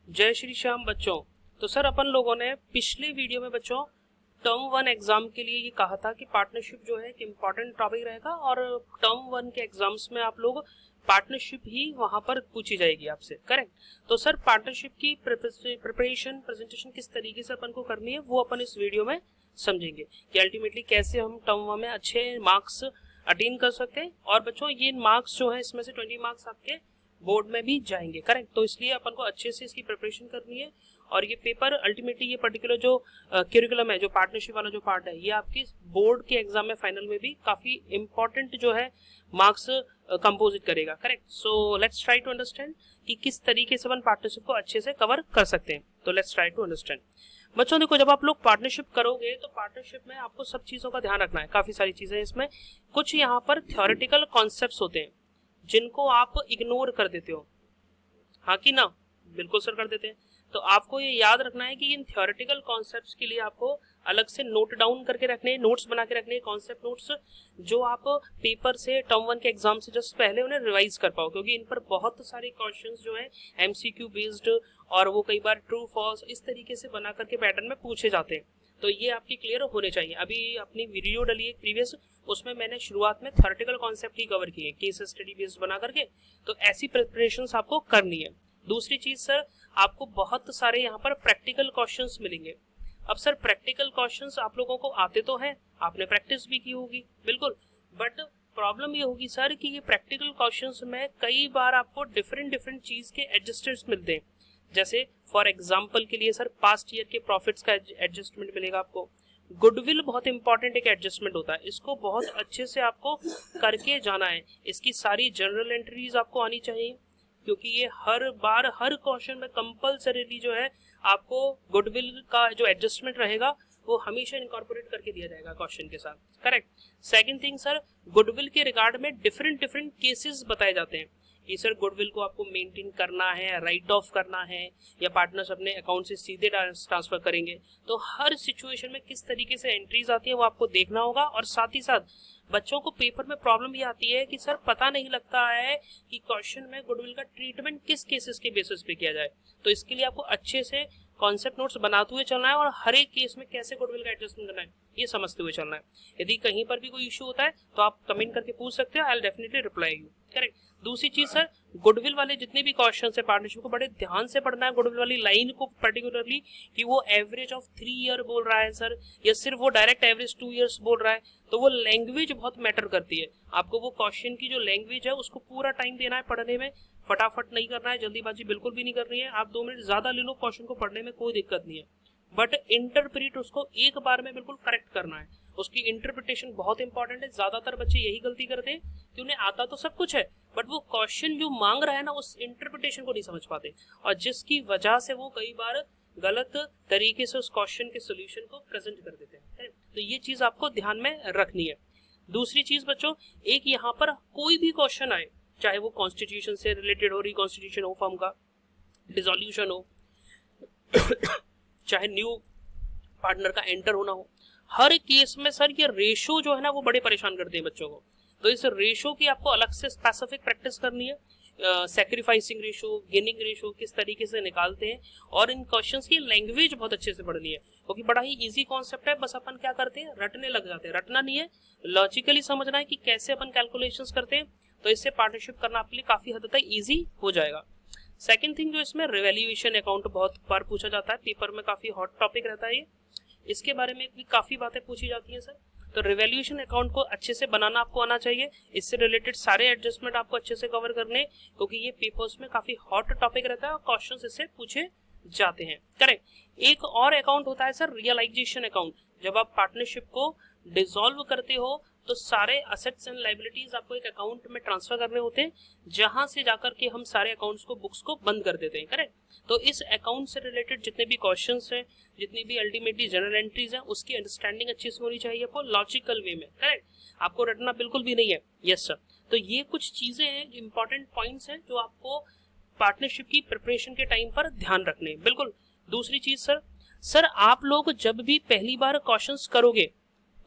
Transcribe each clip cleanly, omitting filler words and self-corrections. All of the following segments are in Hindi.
जय श्री श्याम बच्चों। तो सर अपन लोगों ने पिछले वीडियो में बच्चों टर्म वन एग्जाम के लिए ये कहा था कि पार्टनरशिप जो है एक इम्पॉर्टेंट टॉपिक रहेगा और टर्म वन के एग्जाम्स में आप लोग पार्टनरशिप ही वहां पर पूछी जाएगी आपसे, करेक्ट। तो सर पार्टनरशिप की प्रिपरेशन प्रेजेंटेशन किस तरीके से अपन को करनी है वो अपन इस वीडियो में समझेंगे कि अल्टीमेटली कैसे हम टर्म वन में अच्छे मार्क्स अटेन कर सकते हैं। और बच्चों ये मार्क्स जो है इसमें से 20 मार्क्स आपके बोर्ड में भी जाएंगे, करेक्ट। तो इसलिए अपन को अच्छे से इसकी प्रिपरेशन करनी है और ये पेपर अल्टीमेटली ये पर्टिकुलर जो करिकुलम है, जो पार्टनरशिप वाला जो पार्ट है, ये आपके बोर्ड के एग्जाम में फाइनल में भी काफी इंपॉर्टेंट जो है मार्क्स कंपोजिट करेगा, correct. So let's try to understand कि किस तरीके से अपन पार्टनरशिप को अच्छे से कवर कर सकते हैं। तो लेट्स ट्राई टू अंडरस्टैंड। बच्चों देखो, जब आप लोग पार्टनरशिप करोगे तो पार्टनरशिप में आपको सब चीजों का ध्यान रखना है। काफी सारी चीजें इसमें, कुछ यहाँ पर थ्योरेटिकल कॉन्सेप्ट्स होते हैं जिनको आप इग्नोर कर देते हो, हाँ कि ना? बिल्कुल सर कर देते हैं। तो आपको ये याद रखना है कि इन थ्योरेटिकल कॉन्सेप्ट्स के लिए आपको अलग से नोट डाउन करके रखने हैं, नोट्स बना के रखने हैं, कॉन्सेप्ट नोट्स, जो आप पेपर से टर्म वन के एग्जाम से जस्ट पहले उन्हें रिवाइज कर पाओ, क्योंकि इन पर बहुत सारे क्वेश्चंस जो है एमसीक्यू बेस्ड और वो कई बार ट्रू फॉल्स इस तरीके से बना करके पैटर्न में पूछे जाते हैं। तो ये आपकी क्लियर होने चाहिए। अभी अपनी वीडियो डली है प्रीवियस, उसमें मैंने शुरुआत में थ्योरेटिकल कॉन्सेप्ट ही कवर किए केस स्टडी बेस्ड बना करके। तो ऐसी प्रिपरेशंस आपको करनी है। दूसरी चीज सर, आपको बहुत सारे यहाँ पर प्रैक्टिकल क्वेश्चंस मिलेंगे। अब सर प्रैक्टिकल क्वेश्चंस आप लोगों को आते तो हैं, आपने प्रैक्टिस भी की होगी बिल्कुल, बट प्रॉब्लम ये होगी सर कि ये प्रैक्टिकल क्वेश्चंस में कई बार आपको डिफरेंट चीज के एडजस्टर्स मिलते हैं। जैसे फॉर एग्जाम्पल के लिए सर पास्ट ईयर के प्रॉफिट्स का एडजस्टमेंट मिलेगा आपको। गुडविल बहुत इंपॉर्टेंट एक एडजस्टमेंट होता है, इसको बहुत अच्छे से आपको करके जाना है। इसकी सारी जनरल एंट्रीज आपको आनी चाहिए, क्योंकि ये हर बार हर क्वेश्चन में कंपलसरीली जो है आपको गुडविल का जो एडजस्टमेंट रहेगा वो हमेशा इनकॉर्पोरेट करके दिया जाएगा क्वेश्चन के साथ, correct. Second thing sir, goodwill के रिगार्ड में डिफरेंट केसेस बताए जाते हैं कि सर गुडविल को आपको मेंटेन करना है, राइट ऑफ करना है, या पार्टनर्स अपने अकाउंट से सीधे ट्रांसफर करेंगे। तो हर सिचुएशन में किस तरीके से एंट्रीज आती है वो आपको देखना होगा। और साथ ही साथ बच्चों को पेपर में प्रॉब्लम ये आती है कि सर पता नहीं लगता है कि क्वेश्चन में गुडविल का ट्रीटमेंट किस केसेस के बेसिस पे किया जाए। तो इसके लिए आपको अच्छे से कॉन्सेप्ट नोट्स बनाते हुए चलना है और हर एक केस में कैसे गुडविल का एडजस्टमेंट करना है ये समझते हुए चलना है। यदि कहीं पर भी कोई इश्यू होता है तो आप कमेंट करके पूछ सकते हो, I will definitely reply you, correct. दूसरी चीज सर, गुडविल वाले जितने भी क्वेश्चन है पार्टनरशिप को बड़े ध्यान से पढ़ना है। गुडविल वाली लाइन को पर्टिकुलरली कि वो एवरेज ऑफ 3 ईयर बोल रहा है सर, या सिर्फ वो डायरेक्ट एवरेज 2 ईयर्स बोल रहा है, तो वो लैंग्वेज बहुत मैटर करती है। आपको वो क्वेश्चन की जो लैंग्वेज है उसको पूरा टाइम देना है पढ़ने में, फटाफट नहीं करना है, जल्दीबाजी बिल्कुल भी नहीं करनी है। आप 2 मिनट ज्यादा ले लो क्वेश्चन को पढ़ने में, कोई दिक्कत नहीं है, बट इंटरप्रेट उसको एक बार में बिल्कुल करेक्ट करना है। उसकी इंटरप्रिटेशन बहुत इंपॉर्टेंट है। ज्यादातर बच्चे यही गलती करते हैं कि उन्हें आता तो सब कुछ है बट वो क्वेश्चन जो मांग रहा है ना उस इंटरप्रिटेशन को नहीं समझ पाते, और जिसकी वजह से वो कई बार गलत तरीके से उस क्वेश्चन के सोल्यूशन को प्रेजेंट कर देते हैं। तो ये चीज आपको ध्यान में रखनी है। दूसरी चीज बच्चों, एक यहाँ पर कोई भी क्वेश्चन आए, चाहे वो कॉन्स्टिट्यूशन से रिलेटेड हो, रिकॉन्स्टिट्यूशन हो फॉर्म का, डिसोल्यूशन हो, चाहे न्यू पार्टनर का एंटर होना हो, हर केस में सर ये रेशो जो है ना वो बड़े परेशान करते हैं बच्चों को। तो इस रेशो की आपको अलग से स्पेसिफिक प्रैक्टिस करनी है। सैक्रिफाइसिंग रेशो, गेनिंग रेशो किस तरीके से निकालते हैं, और इन क्वेश्चंस की लैंग्वेज बहुत अच्छे से पढ़नी है, क्योंकि बड़ा ही इजी कॉन्सेप्ट है। बस अपन क्या करते हैं, रटने लग जाते हैं। रटना नहीं है, लॉजिकली समझना है कि कैसे अपन कैलकुलेशंस करते हैं। तो इससे पार्टनरशिप करना आपके लिए काफी हद तक ईजी हो जाएगा। सेकंड थिंग जो इसमें रिवैल्यूएशन अकाउंट बहुत बार पूछा जाता है, पेपर में काफी हॉट टॉपिक रहता है ये, इसके बारे में भी काफी बातें पूछी जाती हैं सर। तो रिवैल्यूएशन अकाउंट को अच्छे से बनाना आपको आना चाहिए। इससे रिलेटेड सारे एडजस्टमेंट आपको अच्छे से कवर करने, क्योंकि ये पेपर्स में काफी हॉट टॉपिक रहता है और क्वेश्चंस इससे पूछे जाते हैं, करेक्ट। एक और अकाउंट होता है सर रियलाइजेशन अकाउंट। जब आप पार्टनरशिप को डिसॉल्व करते हो तो सारे असेट्स एंड लायबिलिटीज आपको एक अकाउंट में ट्रांसफर करने होते हैं, जहां से जाकर के हम सारे अकाउंट्स को, बुक्स को बंद कर देते हैं, करेक्ट। तो इस अकाउंट से रिलेटेड जितने भी क्वेश्चंस हैं, जितनी भी अल्टीमेटली जनरल एंट्रीज हैं, उसकी अंडरस्टैंडिंग अच्छी से होनी चाहिए आपको लॉजिकल वे में, करेक्ट। आपको रटना बिल्कुल भी नहीं है, यस सर। तो ये कुछ चीजें हैं, इंपॉर्टेंट पॉइंट्स हैं जो आपको पार्टनरशिप की प्रिपरेशन के टाइम पर ध्यान रखने हैं, बिल्कुल। दूसरी चीज सर आप लोग जब भी पहली बार क्वेश्चंस करोगे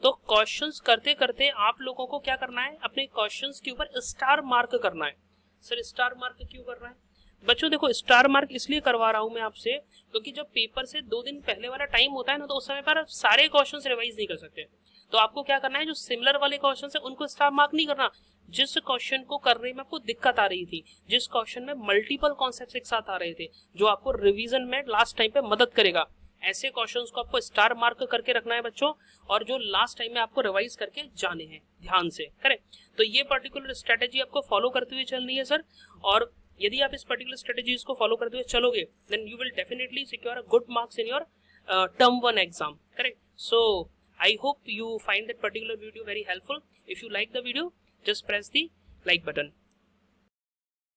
तो क्वेश्चंस करते करते आप लोगों को क्या करना है, अपने क्वेश्चंस के ऊपर स्टार मार्क करना है। सर स्टार मार्क क्यों करना है? बच्चों देखो स्टार मार्क इसलिए करवा रहा हूँ मैं आपसे, क्योंकि जब पेपर से 2 दिन पहले वाला टाइम होता है ना, तो उस समय पर आप सारे क्वेश्चंस रिवाइज नहीं कर सकते। तो आपको क्या करना है, जो सिमिलर वाले क्वेश्चन है उनको स्टार मार्क नहीं करना। जिस क्वेश्चन को करने में आपको दिक्कत आ रही थी, जिस क्वेश्चन में मल्टीपल कॉन्सेप्ट एक साथ आ रहे थे, जो आपको रिवीजन में लास्ट टाइम पे मदद करेगा, ऐसे क्वेश्चंस को आपको स्टार मार्क करके रखना है बच्चों, और जो लास्ट टाइम में आपको रिवाइज करके जाने हैं ध्यान से, करें। तो ये पर्टिकुलर स्ट्रेटेजी आपको फॉलो करते हुए चलनी है सर, और यदि आप इस पर्टिकुलर स्ट्रेटेजीज को फॉलो करते हुए चलोगे, then you will definitely secure a good marks in your term 1 exam, correct? So I hope you find that particular video very helpful. If you like the video, just press the like button.